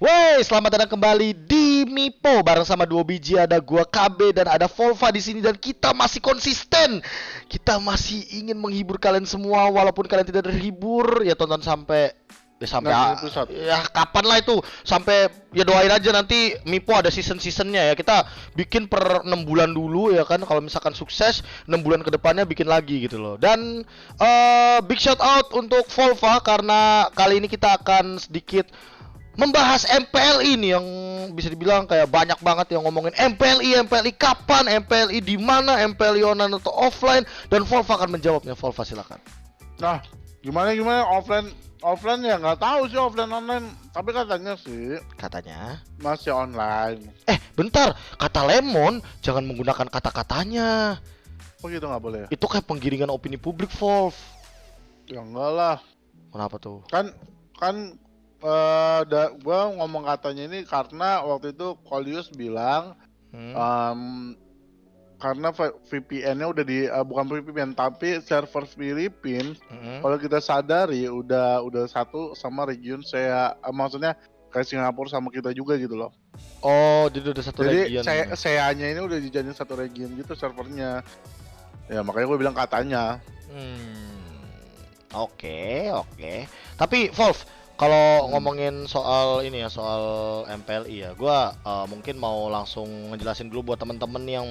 Wey, selamat datang kembali di Mipo bareng sama dua biji, ada gua KB dan ada Volva di sini, dan kita masih konsisten. Kita masih ingin menghibur kalian semua walaupun kalian tidak terhibur. Ya tonton sampai sampai 60 episode. ya kapan lah itu, sampai ya doain aja nanti Mipo ada season-seasonnya ya. Kita bikin per 6 bulan dulu ya kan. Kalau misalkan sukses 6 bulan ke depannya bikin lagi gitu loh. Dan big shout out untuk Volva karena kali ini kita akan sedikit membahas MPLI ini yang bisa dibilang kayak banyak banget yang ngomongin MPLI kapan, MPLI di mana, MPLI online atau offline, dan Volva akan menjawabnya. Volva silakan. Nah, gimana offline ya nggak tahu sih offline online, tapi katanya sih Katanya. masih online. Bentar, kata Lemon jangan menggunakan kata-katanya. Kok gitu nggak boleh? Itu kayak penggiringan opini publik, Volv. Ya enggak lah. Kenapa tuh? Kan gua ngomong katanya ini karena waktu itu Kolius bilang karena VPN-nya udah bukan VPN tapi server Filipina. Kalau kita sadari udah satu sama region saya, maksudnya kayak Singapura sama kita juga gitu loh. Oh, dia udah satu Jadi region. saya-nya ini udah dijadiin satu region gitu servernya. Ya makanya gue bilang katanya. Oke. Tapi Volv, kalau ngomongin soal ini ya, soal MPLI ya, gua mungkin mau langsung ngejelasin dulu buat temen-temen yang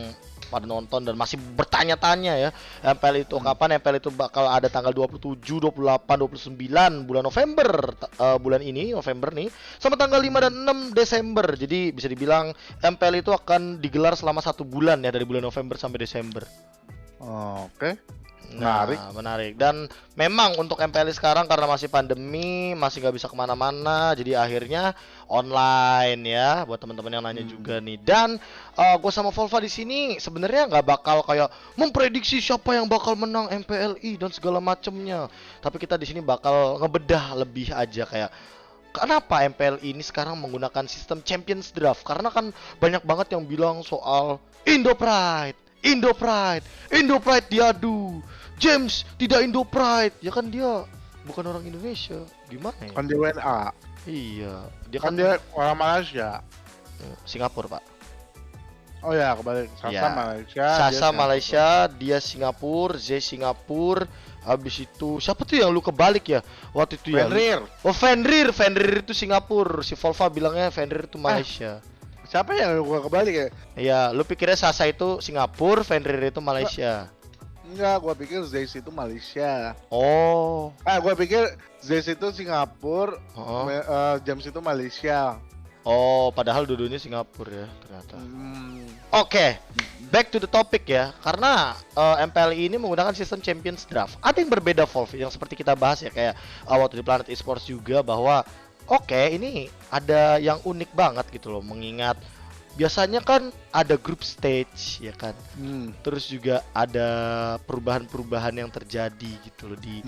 pada nonton dan masih bertanya-tanya ya. MPLI itu kapan? MPLI itu bakal ada tanggal 27, 28, 29 bulan November, bulan ini November nih, sama tanggal 5 dan 6 Desember. Jadi bisa dibilang MPLI itu akan digelar selama 1 bulan ya, dari bulan November sampai Desember. Oke. Menarik. Dan memang untuk MPLI sekarang karena masih pandemi, masih nggak bisa kemana-mana, jadi akhirnya online ya. Buat teman-teman yang nanya juga nih. Dan gue sama Volva di sini sebenarnya nggak bakal kayak memprediksi siapa yang bakal menang MPLI dan segala macemnya. Tapi kita di sini bakal ngebedah lebih aja kayak kenapa MPLI ini sekarang menggunakan sistem Champions Draft. Karena kan banyak banget yang bilang soal Indo Pride diadu. James tidak Indo Pride. Ya kan dia bukan orang Indonesia. Gimana ya? Kan di WNA. Iya, dia Kan dia orang Malaysia. Singapura, Pak. Oh ya, kebalik. Sasa Ya. Malaysia. Sasa Malaysia, dia Singapura, Z Singapura. Habis itu siapa tuh yang lu kebalik ya? Waktu itu ya. Fenrir. Oh, Fenrir itu Singapura. Si Volva bilangnya Fenrir itu Malaysia. Siapa yang gua kebalik ya? Iya, lu pikirnya Sasa itu Singapura, Fenrir itu Malaysia. Enggak, gua pikir Zeus itu Malaysia. Oh. Gua pikir Zeus itu Singapura, Oh. James itu Malaysia. Oh, padahal dua-duanya Singapura ya ternyata. Oke, back to the topic ya. Karena MPLI ini menggunakan sistem Champions Draft. Ada yang berbeda, Volv, yang seperti kita bahas ya, kayak waktu di Planet Esports juga, bahwa ini ada yang unik banget gitu loh. Mengingat biasanya kan ada group stage ya kan. Terus juga ada perubahan-perubahan yang terjadi gitu loh di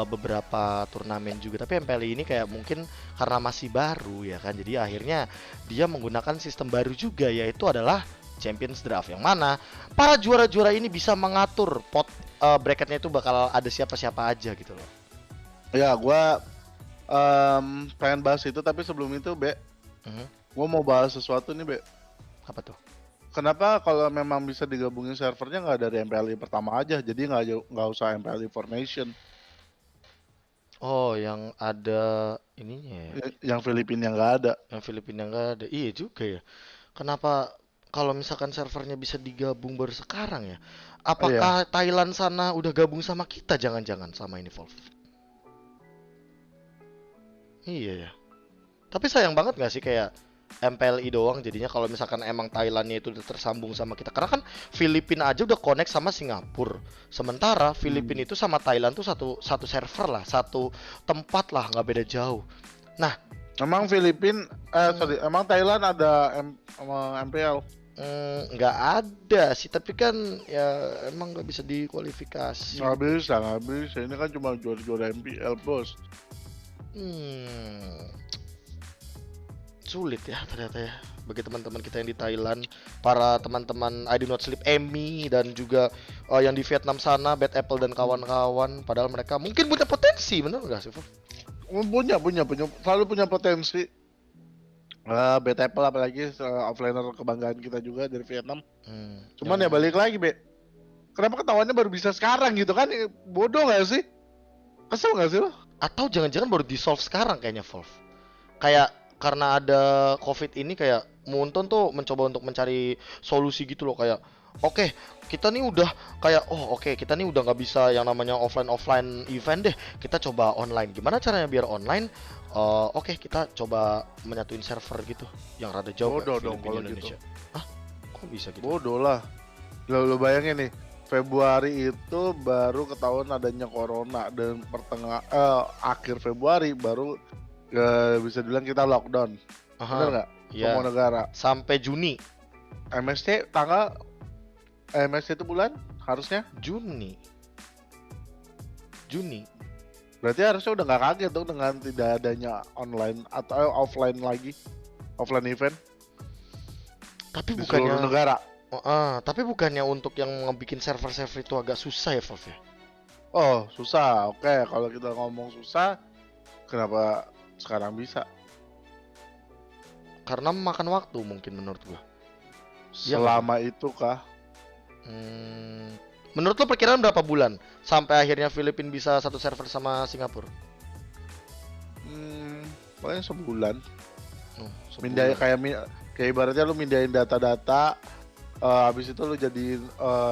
beberapa turnamen juga. Tapi MPLI ini kayak mungkin karena masih baru ya kan, jadi akhirnya dia menggunakan sistem baru juga, yaitu adalah Champions Draft, yang mana para juara-juara ini bisa mengatur pot bracketnya itu bakal ada siapa-siapa aja gitu loh. Ya, gua pengen bahas itu, tapi sebelum itu, gua mau bahas sesuatu nih, Be. Apa tuh? Kenapa kalau memang bisa digabungin servernya nggak dari MPLI pertama aja, jadi nggak usah MPLI Formation? Oh, yang ada ininya ya? Yang Filipina nggak ada. Yang Filipina nggak ada. Iya juga ya. Kenapa kalau misalkan servernya bisa digabung baru sekarang ya? Apakah Thailand sana udah gabung sama kita jangan-jangan sama ini, Volv? Iya ya. Tapi sayang banget nggak sih kayak MPLI doang jadinya kalau misalkan emang Thailandnya itu udah tersambung sama kita. Karena kan Filipina aja udah connect sama Singapura. Sementara Filipina itu sama Thailand tuh satu server lah, satu tempat lah, nggak beda jauh. Nah, emang emang Thailand ada MPL? Nggak ada sih, tapi kan ya emang nggak bisa dikualifikasi. Nggak bisa. Ini kan cuma juara-juara MPL, bos. Sulit ya ternyata ya bagi teman-teman kita yang di Thailand, para teman-teman I Do Not Sleep Emmy, dan juga yang di Vietnam sana Bad Apple dan kawan-kawan. Padahal mereka mungkin punya potensi, bener nggak sih, Volv? Punya, selalu punya potensi. Betapel apalagi offlaner kebanggaan kita juga dari Vietnam. Cuman ya ya balik lagi, kenapa ketahuannya baru bisa sekarang gitu kan? Bodoh gak sih? Kesel gak sih lo? Atau jangan-jangan baru di solve sekarang kayaknya, Wolf. Kayak karena ada COVID ini kayak Moonton tuh mencoba untuk mencari solusi gitu loh, kayak oke, kita nih udah kayak kita nih udah nggak bisa yang namanya offline event deh, kita coba online. Gimana caranya biar online? Oke, kita coba menyatuin server gitu yang rada jauh Bodoh kayak dong Filipina kalau Indonesia. gitu. Hah? Kok bisa gitu? Bodoh lah. Lo bayangin nih, Februari itu baru ketahuan adanya corona dan akhir Februari baru bisa bilang kita lockdown. Bener nggak? Iya. Semua negara. Sampai Juni. MSC itu bulan harusnya Juni. Berarti harusnya udah nggak kaget dong dengan tidak adanya online atau offline lagi, offline event Tapi di bukannya seluruh negara. tapi bukannya untuk yang ngebikin server-server itu agak susah ya, Valve ya? Oh, susah. Oke, kalau kita ngomong susah, kenapa sekarang bisa? Karena memakan waktu mungkin menurut gua. Iya Selama itu kah? Menurut lo perkiraan berapa bulan sampai akhirnya Filipina bisa satu server sama Singapura? Paling sebulan. Sebulan. Kayak ibaratnya lu mindahin data-data, habis itu lu jadiin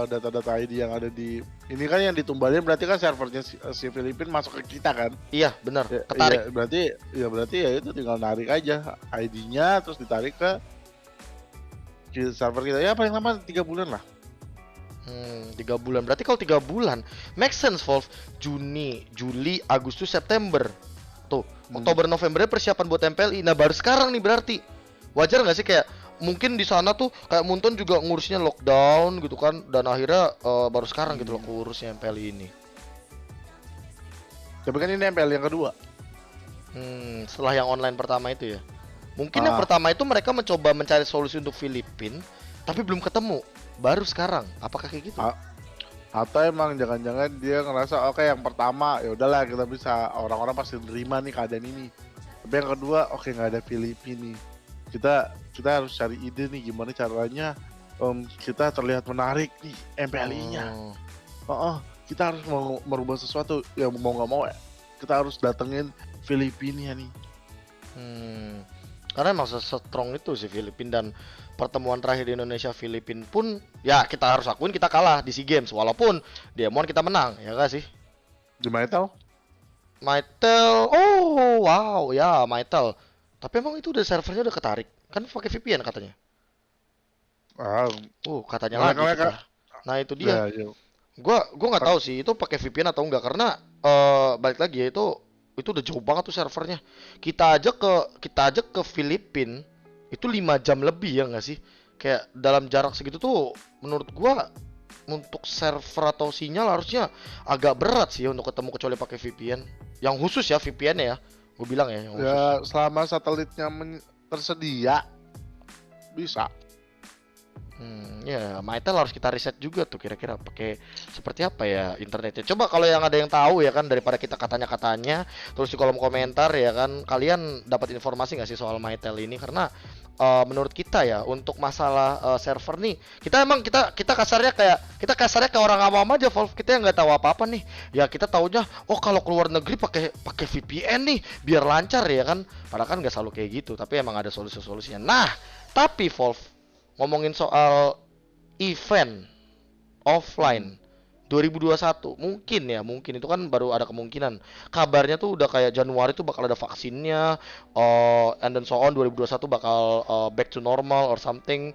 data-data ID yang ada di ini kan yang ditumbalin, berarti kan servernya si Filipina masuk ke kita kan? Iya, benar. Ya, Ketarik. berarti ya itu tinggal narik aja ID-nya terus ditarik ke server kita. Ya paling lama 3 bulan lah. 3 bulan. Berarti kalau 3 bulan make sense, Wolf. Juni, Juli, Agustus, September. Tuh, Oktober, Novembernya persiapan buat MPLI. Nah, baru sekarang nih berarti. Wajar nggak sih kayak mungkin di sana tuh kayak Munton juga ngurusnya lockdown gitu kan, dan akhirnya baru sekarang gitu loh ngurusnya MPLI ini. Tapi kan ini MPL yang kedua. Setelah yang online pertama itu ya. Mungkin yang pertama itu mereka mencoba mencari solusi untuk Filipina, tapi belum ketemu. Baru sekarang. Apakah kayak gitu? Atau emang jangan-jangan dia ngerasa oke, yang pertama ya udahlah kita bisa, orang-orang pasti nerima nih keadaan ini. Tapi yang kedua nggak ada Filipina nih. Kita harus cari ide nih gimana caranya kita terlihat menarik nih MPLI-nya. Kita harus mau merubah sesuatu, ya mau nggak mau ya kita harus datengin Filipina nih. Karena emang strong itu sih Filipina, dan pertemuan terakhir di Indonesia Filipina pun ya kita harus akuin kita kalah di SEA Games, walaupun di M1 kita menang, ya gak sih? Di Maitel, oh wow ya Maitel. Tapi emang itu udah servernya udah ketarik kan pakai VPN katanya. Katanya lagi kita. Nah itu dia. Gua nggak tahu sih itu pakai VPN atau enggak, karena balik lagi ya itu udah jauh banget tuh servernya. Kita aja ke Filipina itu 5 jam lebih, ya nggak sih? Kayak dalam jarak segitu tuh menurut gua untuk server atau sinyal harusnya agak berat sih untuk ketemu, kecuali pakai VPN. Yang khusus ya VPN ya. Gue bilang ya yang khusus. Ya selama satelitnya tersedia bisa. Ya, Maitel harus kita riset juga tuh kira-kira pakai seperti apa ya internetnya. Coba kalau yang ada yang tahu ya kan, daripada kita katanya terus di kolom komentar ya kan, kalian dapat informasi nggak sih soal Maitel ini? Karena menurut kita ya untuk masalah server nih, kita kasarnya kayak orang awam aja, Valve. Kita yang nggak tahu apa-apa nih. Ya kita taunya kalau keluar negeri pakai VPN nih biar lancar ya kan. Padahal kan nggak selalu kayak gitu, tapi emang ada solusi-solusinya. Nah, tapi Valve ngomongin soal event offline 2021 mungkin itu kan baru ada kemungkinan. Kabarnya tuh udah kayak Januari tuh bakal ada vaksinnya, and then so on. 2021 bakal back to normal or something,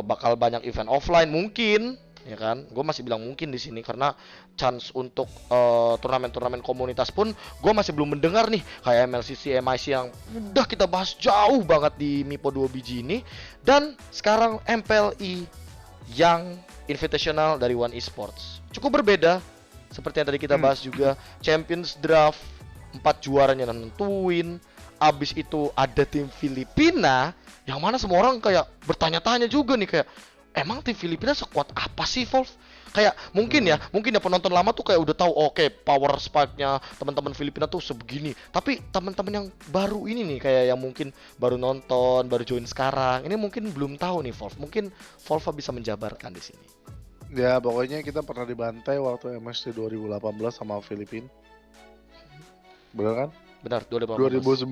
bakal banyak event offline mungkin, ya kan? Gue masih bilang mungkin di sini karena chance untuk turnamen-turnamen komunitas pun gue masih belum mendengar nih, kayak MLCC, MIC yang udah kita bahas jauh banget di Mipo 2 biji ini, dan sekarang MPLI yang Invitational dari One Esports. Cukup berbeda seperti yang tadi kita bahas juga. Champions Draft, 4 juaranya nentuin. Abis itu ada tim Filipina, yang mana semua orang kayak bertanya-tanya juga nih, kayak emang tim Filipina sekuat apa sih, Valve? Kayak mungkin ya penonton lama tuh kayak udah tahu oke, power spike-nya teman-teman Filipina tuh sebegini. Tapi teman-teman yang baru ini nih kayak yang mungkin baru nonton, baru join sekarang, ini mungkin belum tahu nih Volv. Mungkin Volva bisa menjabarkan di sini. Ya pokoknya kita pernah dibantai waktu MSC 2018 sama Filipina. Bener kan? Benar, 2019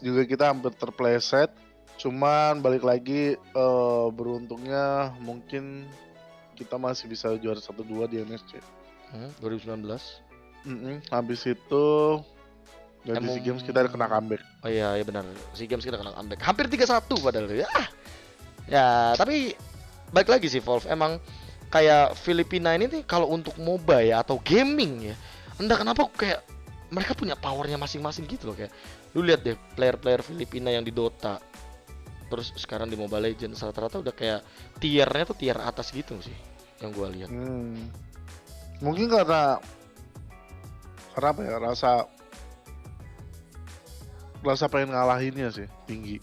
juga kita hampir terpleset. Cuman balik lagi beruntungnya mungkin kita masih bisa juara 1-2 di MSC. 2019. Habis itu dari SEA Games kita kena comeback. Oh iya benar. SEA Games kita kena comeback. Hampir 3-1 padahal ya. Ya, tapi balik lagi sih Volv. Emang kayak Filipina ini nih kalau untuk MOBA ya atau gaming ya. Entah kenapa kayak mereka punya powernya masing-masing gitu loh kayak. Lu lihat deh player-player Filipina yang di Dota. Terus sekarang di Mobile Legends rata-rata udah kayak tiernya tuh tier atas gitu sih yang gua lihat. Mungkin karena apa ya, rasa pengen ngalahinnya sih tinggi.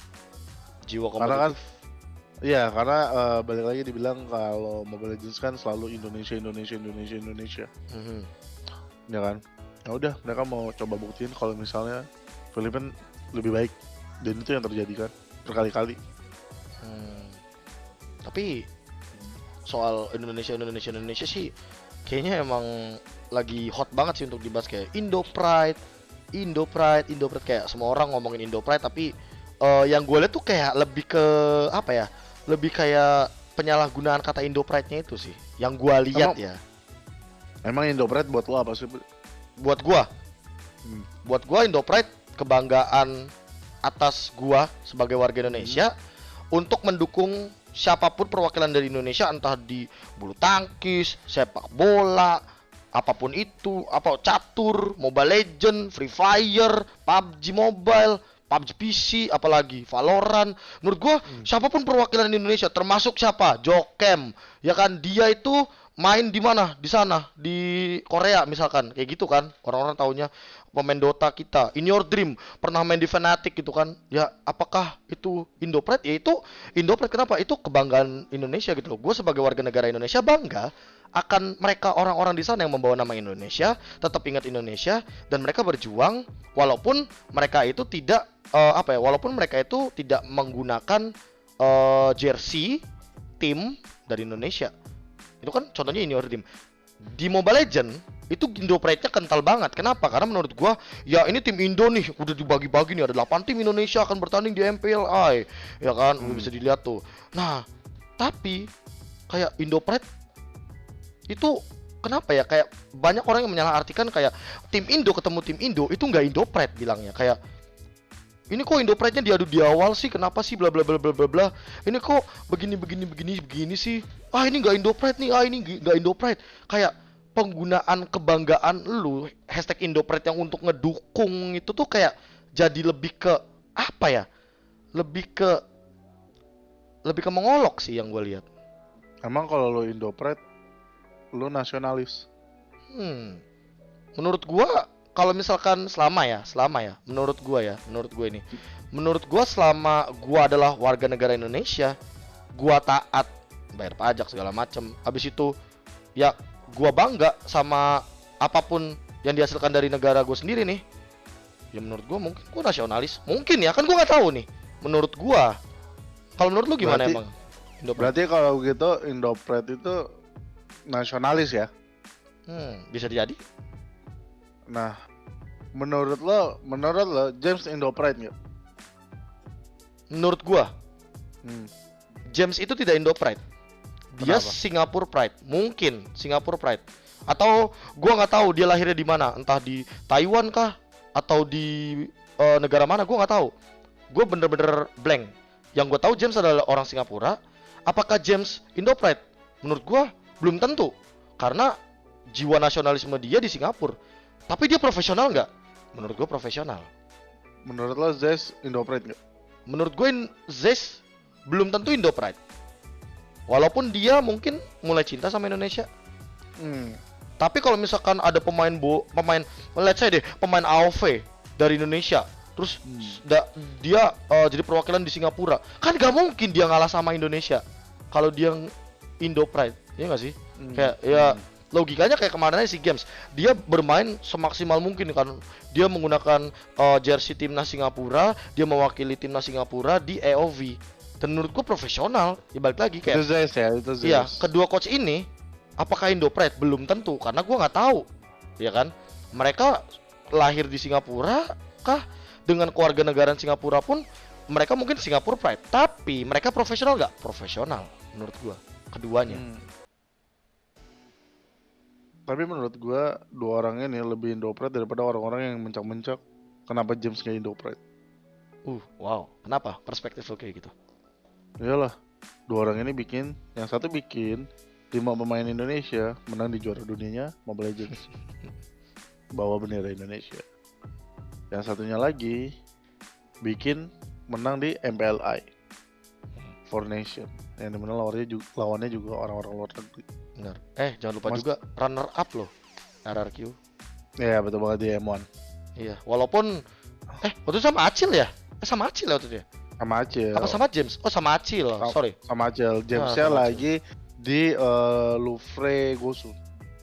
Jiwa kompetitif. Karena kan iya, karena balik lagi dibilang kalau Mobile Legends kan selalu Indonesia. Ya kan? Ya udah, mereka mau coba buktiin kalau misalnya Filipina lebih baik, dan itu yang terjadi kan berkali-kali. Tapi soal Indonesia sih kayaknya emang lagi hot banget sih untuk dibahas kayak Indo Pride kayak semua orang ngomongin Indo Pride tapi yang gue lihat tuh kayak lebih ke apa ya? Lebih kayak penyalahgunaan kata Indo Pride-nya itu sih yang gue lihat ya. Emang Indo Pride buat lo apa sih? Buat gue Indo Pride kebanggaan atas gua sebagai warga Indonesia untuk mendukung siapapun perwakilan dari Indonesia, entah di bulu tangkis, sepak bola, apapun itu, catur, Mobile Legend, Free Fire, PUBG Mobile, PUBG PC, apalagi Valorant. Menurut gua siapapun perwakilan Indonesia, termasuk siapa? Jokem, ya kan, dia itu main di mana? Di sana, di Korea misalkan, kayak gitu kan. Orang-orang taunya pemain Dota kita, In Your Dream, pernah main di Fnatic gitu kan. Ya, apakah itu Indo Pride? Ya itu Indo Pride, kenapa? Itu kebanggaan Indonesia gitu loh. Gue sebagai warga negara Indonesia bangga akan mereka orang-orang di sana yang membawa nama Indonesia, tetap ingat Indonesia dan mereka berjuang walaupun mereka itu tidak walaupun mereka itu tidak menggunakan jersey tim dari Indonesia. Itu kan contohnya In Your Dream. Di Mobile Legend itu Indo Pride-nya kental banget. Kenapa? Karena menurut gua ya ini tim Indo nih udah dibagi-bagi nih, ada 8 tim Indonesia akan bertanding di MPLI. Ya kan, bisa dilihat tuh. Nah, tapi kayak Indo Pride itu kenapa ya? Kayak banyak orang yang menyalahartikan kayak tim Indo ketemu tim Indo itu nggak Indo Pride bilangnya. Kayak ini kok Indo Pride-nya diadu di awal sih, kenapa sih bla bla bla bla bla bla. Ini kok begini sih. Ah ini nggak Indo Pride nih, ini nggak Indo Pride. Kayak penggunaan kebanggaan lu hashtag Indo Pride yang untuk ngedukung itu tuh kayak jadi lebih ke apa ya? Lebih ke mengolok sih yang gue lihat. Emang kalau lu Indo Pride, lu nasionalis? Menurut gua kalau misalkan selama ya, menurut gue selama gua adalah warga negara Indonesia, gua taat bayar pajak segala macem. Habis itu ya gua bangga sama apapun yang dihasilkan dari negara gue sendiri nih. Ya menurut gua mungkin gua nasionalis. Mungkin ya, kan gua nggak tahu nih. Menurut gua. Kalau menurut lu gimana emang? Berarti kalau gitu Indo Pride itu nasionalis ya? Bisa jadi. Nah, menurut lo James Indo Pride nggak? Menurut gua, James itu tidak Indo Pride. Dia Singapore Pride, mungkin Singapore Pride. Atau gua nggak tahu dia lahirnya di mana, entah di Taiwan kah atau di negara mana, gua nggak tahu. Gua bener-bener blank. Yang gua tahu James adalah orang Singapura. Apakah James Indo Pride? Menurut gua belum tentu, karena jiwa nasionalisme dia di Singapura. Tapi dia profesional nggak? Menurut gue profesional. Menurut lo Zez Indo Pride nggak? Menurut gue Zez belum tentu Indo Pride. Walaupun dia mungkin mulai cinta sama Indonesia. Tapi kalau misalkan ada pemain let's say deh pemain AOV dari Indonesia, terus dia jadi perwakilan di Singapura, kan nggak mungkin dia ngalah sama Indonesia. Kalau dia Indo Pride, Iya nggak sih? Kayak ya logikanya kayak kemarin aja SEA Games, dia bermain semaksimal mungkin kan. Dia menggunakan jersey timnas Singapura, dia mewakili timnas Singapura di AOV. Dan menurut gua profesional. Ya balik lagi kayak. Itu Zeiss ya, itu Zeiss. Iya, kedua coach ini apakah Indo-Pride belum tentu karena gua nggak tahu. Ya kan? Mereka lahir di Singapura kah? Dengan keluarga negaraan Singapura pun mereka mungkin Singapura Pride, tapi mereka profesional nggak? Profesional menurut gua keduanya. Tapi menurut gua dua orang ini lebih Indo-Pride daripada orang-orang yang mencak-mencak kenapa James nggak Indo-Pride. Wow, kenapa perspektif lo kayak gitu? Iyalah, dua orang ini bikin, yang satu bikin 5 pemain Indonesia menang di juara dunianya Mobile Legends, bawa bendera Indonesia. Yang satunya lagi bikin menang di MPLI Four Nation, yang dimana lawannya juga orang-orang luar negeri. Benar. Jangan lupa juga runner up loh, RRQ. Iya betul banget di M1. Iya, walaupun waktu itu sama Acil ya? Sama Acil ya waktu itu ya? Sama Acil. Apa sama James? Oh sama Acil, sorry. Sama Acil. Jamesnya sama lagi di Louvre Gosu.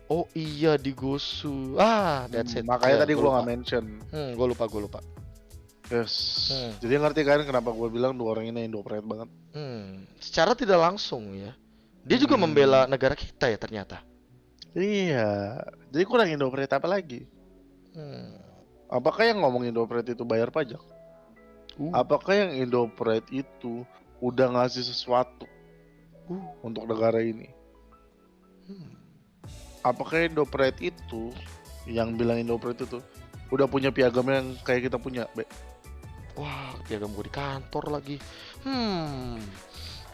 Oh iya di Gosu. That's it. Makanya tadi gua nggak mention. Gue lupa. Yes. Jadi ngerti kan kenapa gue bilang dua orang ini Indo-Pride banget. Secara tidak langsung ya. Dia juga membela negara kita ya ternyata. Iya. Jadi kurang Indo-Pride apa lagi? Apakah yang ngomong Indo-Pride itu bayar pajak? Apakah yang Indo-Pride itu udah ngasih sesuatu untuk negara ini? Apakah Indo-Pride itu yang bilang Indo-Pride itu udah punya piagam yang kayak kita punya, Be? Wah, piagam gue di kantor lagi.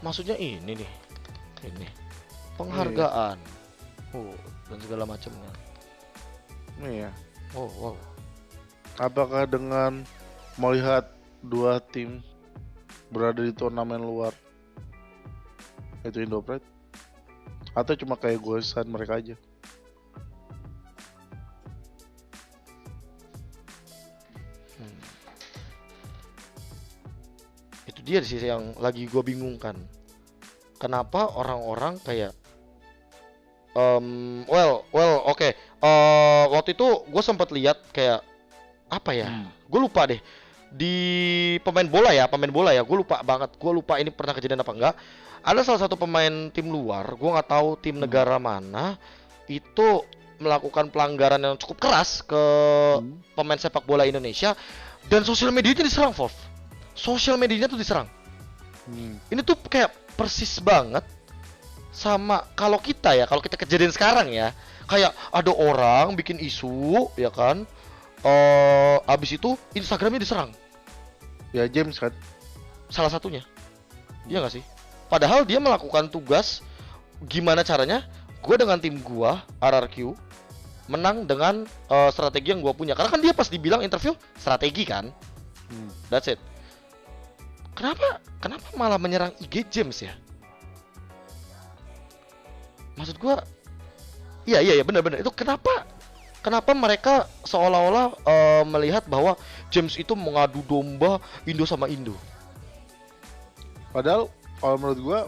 Maksudnya ini nih. Ini penghargaan. Dan segala macamnya. Iya. Wow. Apakah dengan melihat dua tim berada di turnamen luar itu Indo-Pride? Atau cuma kayak goesan mereka aja? Itu dia sih yang lagi gue bingungkan. Kenapa orang-orang kayak oke. Waktu itu gue sempat lihat kayak apa ya? Gue lupa deh. Di pemain bola ya. Gue lupa banget. Gue lupa ini pernah kejadian apa enggak. Ada salah satu pemain tim luar, gue nggak tahu tim negara mana, itu melakukan pelanggaran yang cukup keras ke pemain sepak bola Indonesia, dan sosial medianya diserang, Wolf. Sosial medianya tuh diserang. Ini tuh kayak persis banget sama kalau kita kejadian sekarang ya, kayak ada orang bikin isu ya kan, abis itu Instagramnya diserang. Ya James kan salah satunya, iya nggak sih? Padahal dia melakukan tugas gimana caranya gue dengan tim gue RRQ menang dengan strategi yang gue punya, karena kan dia pas dibilang interview strategi kan. That's it. Kenapa malah menyerang IG James ya? Maksud gua, iya benar. Itu kenapa mereka seolah-olah melihat bahwa James itu mengadu domba Indo sama Indo? Padahal kalau menurut gua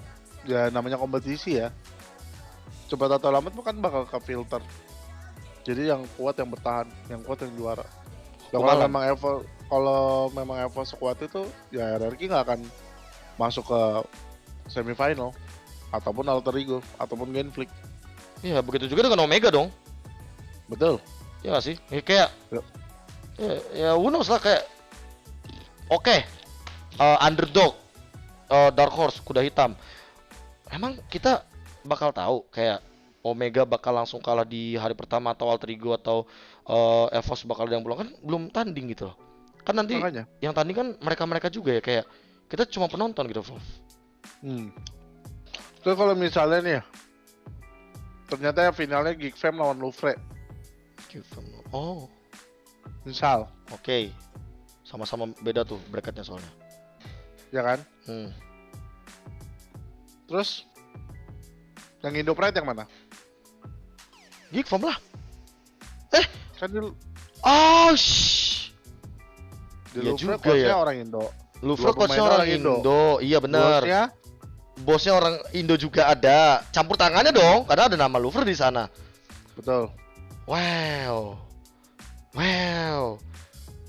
ya namanya kompetisi ya. Cepat atau lambat kan bakal ke filter. Jadi yang kuat yang bertahan, yang kuat yang juara. Kalau memang Evo sekuat itu ya RRQ nggak akan masuk ke semifinal ataupun Alter Ego ataupun Genflix. Iya, begitu juga dengan Omega dong. Betul. Ya nggak sih? Ya, kayak ya who knows lah, kayak underdog, dark horse, kuda hitam. Emang kita bakal tahu kayak Omega bakal langsung kalah di hari pertama atau Alter Ego atau Evos bakal ada yang pulang, kan belum tanding gitu loh. Kan nanti makanya yang tanding kan mereka juga ya, kayak kita cuma penonton gitu, Wolf. Terus kalau misalnya nih ya, ternyata ya finalnya Geekfam lawan Louvre. Misal. Oke. Sama-sama beda tuh bracketnya soalnya. Ya kan? Terus yang Indo-Pride yang mana? Geekfam lah. Kan di iya Louvre juga coachnya ya. orang Indo. Louvre coachnya orang Indo. Iya benar. bosnya orang Indo juga ada. Campur tangannya dong, karena ada nama Lover di sana. Betul. Wow. Wow.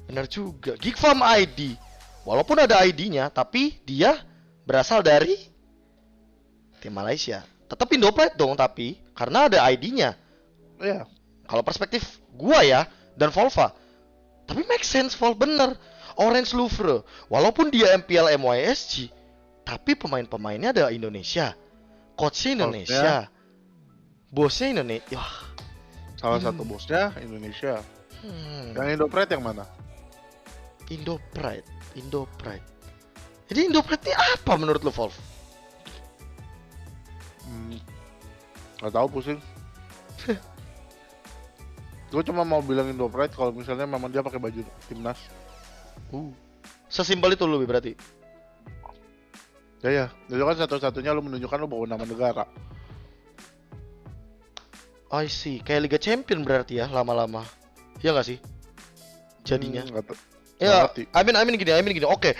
Benar juga. Geek Farm ID. Walaupun ada ID-nya, tapi dia berasal dari tim Malaysia. Tetap Indopride dong tapi karena ada ID-nya. Iya. Kalau perspektif gua ya dan Volva. Tapi make sense Vol bener. Orange Louvre walaupun dia MPL MYSG, tapi pemain-pemainnya ada Indonesia. Coachnya Indonesia. Bosnya Indonesia. Wah. Salah satu bosnya Indonesia. Yang Indopride yang mana? Indopride. Jadi Indopride ini apa menurut lo, Volv? Gak tahu, pusing. Gue cuma mau bilang Indopride kalau misalnya memang dia pakai baju timnas. Sesimpel itu lu berarti. Ya, itu kan satu-satunya lu menunjukkan lu bawa nama negara. I see, kayak Liga Champion berarti ya lama-lama. Iya nggak sih? Jadinya. Ya, I mean gini. Oke.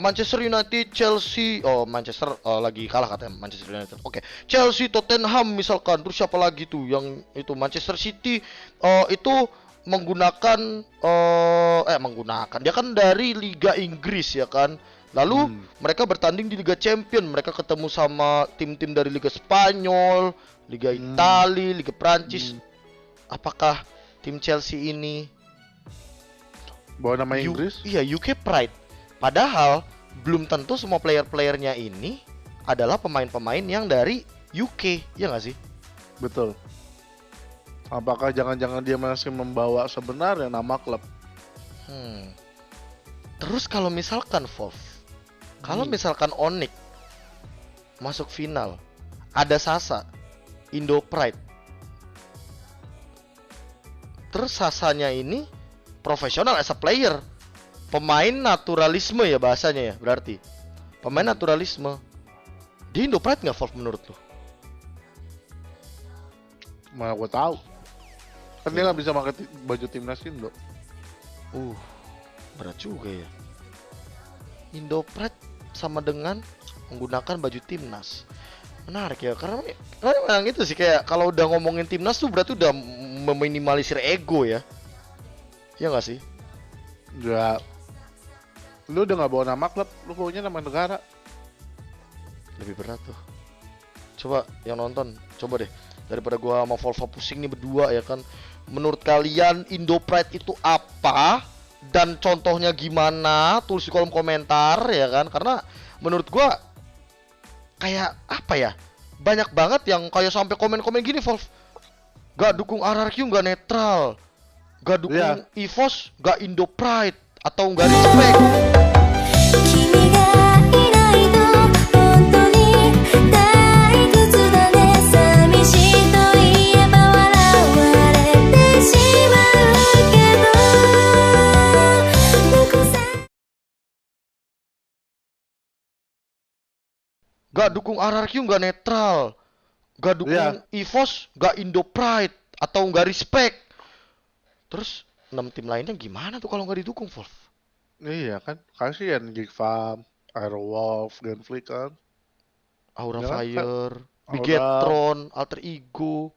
Manchester United, Chelsea. Manchester lagi kalah katanya Manchester United. Oke. Chelsea, Tottenham misalkan. Terus siapa lagi tuh yang itu Manchester City itu menggunakan dia kan dari Liga Inggris ya kan. Lalu mereka bertanding di Liga Champion. Mereka ketemu sama tim-tim dari Liga Spanyol, Liga Italia, Liga Prancis. Apakah tim Chelsea ini bawa nama Inggris? Iya, UK Pride. Padahal belum tentu semua player-playernya ini adalah pemain-pemain yang dari UK, ya nggak sih? Betul. Apakah jangan-jangan dia masih membawa sebenarnya nama klub? Terus kalau misalkan Volv, kalau misalkan Onyx masuk final, ada Sasa, Indo Pride. Terus Sasanya ini profesional as a player, pemain naturalisme ya bahasanya ya berarti, pemain naturalisme. Di Indo Pride nggak Volv menurut lo? Mana gue tahu. Kan dia nggak bisa pakai baju timnas Indo. Berat juga ya. Indo Pride sama dengan menggunakan baju timnas. Menarik ya, karena memang itu sih kayak kalau udah ngomongin timnas tuh berarti udah meminimalisir ego ya. Iya nggak sih? Ya, lu udah nggak bawa nama klub, lu bawanya nama negara. Lebih berat tuh. Coba yang nonton, coba deh. Daripada gua sama Volva pusing nih berdua ya kan. Menurut kalian Indo Pride itu apa? Dan contohnya gimana? Tulis di kolom komentar ya kan. Karena menurut gua kayak apa ya? Banyak banget yang kayak sampai komen-komen gini, Volv. Gak dukung RRQ, gak netral. Gak dukung EVOS, gak Indo Pride, atau gak respect. Gak dukung RRQ, gak netral. Gak dukung EVOS, gak Indo Pride, atau gak respect. Terus 6 tim lainnya gimana tuh kalau nggak didukung, Volv? Iya kan, kasihan Geek Farm, Aerowolf, Genflick kan. Aura Fire, Bigetron, Alter Ego.